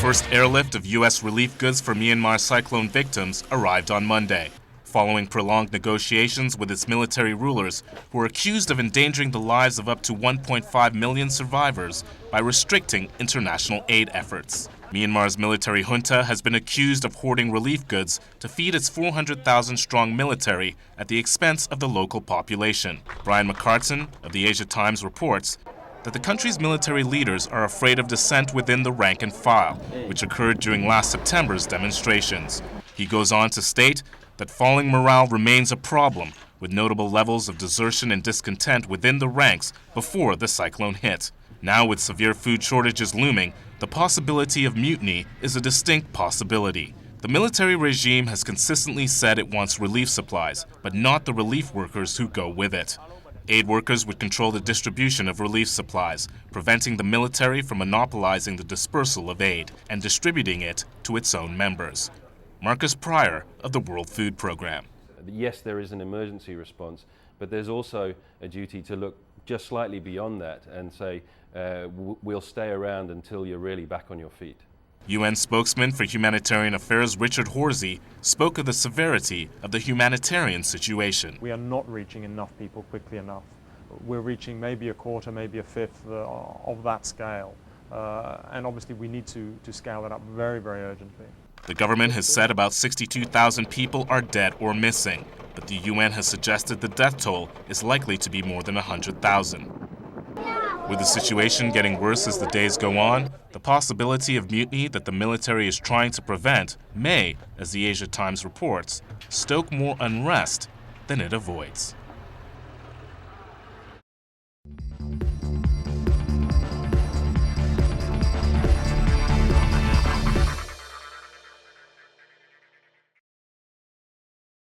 first airlift of U.S. relief goods for Myanmar cyclone victims arrived on Monday, following prolonged negotiations with its military rulers who are accused of endangering the lives of up to 1.5 million survivors by restricting international aid efforts. Myanmar's military junta has been accused of hoarding relief goods to feed its 400,000-strong military at the expense of the local population. Brian McCartan of the Asia Times reports that the country's military leaders are afraid of dissent within the rank and file, which occurred during last September's demonstrations. He goes on to state that falling morale remains a problem, with notable levels of desertion and discontent within the ranks before the cyclone hit. Now, with severe food shortages looming, the possibility of mutiny is a distinct possibility. The military regime has consistently said it wants relief supplies, but not the relief workers who go with it. Aid workers would control the distribution of relief supplies, preventing the military from monopolizing the dispersal of aid and distributing it to its own members. Marcus Pryor of the World Food Programme. Yes, there is an emergency response, but there's also a duty to look just slightly beyond that and say, we'll stay around until you're really back on your feet. UN spokesman for humanitarian affairs Richard Horsey spoke of the severity of the humanitarian situation. We are not reaching enough people quickly enough. We're reaching maybe a quarter, maybe a fifth of that scale. And obviously we need to scale that up very, very urgently. The government has said about 62,000 people are dead or missing, but the UN has suggested the death toll is likely to be more than 100,000. With the situation getting worse as the days go on, the possibility of mutiny that the military is trying to prevent may, as the Asia Times reports, stoke more unrest than it avoids.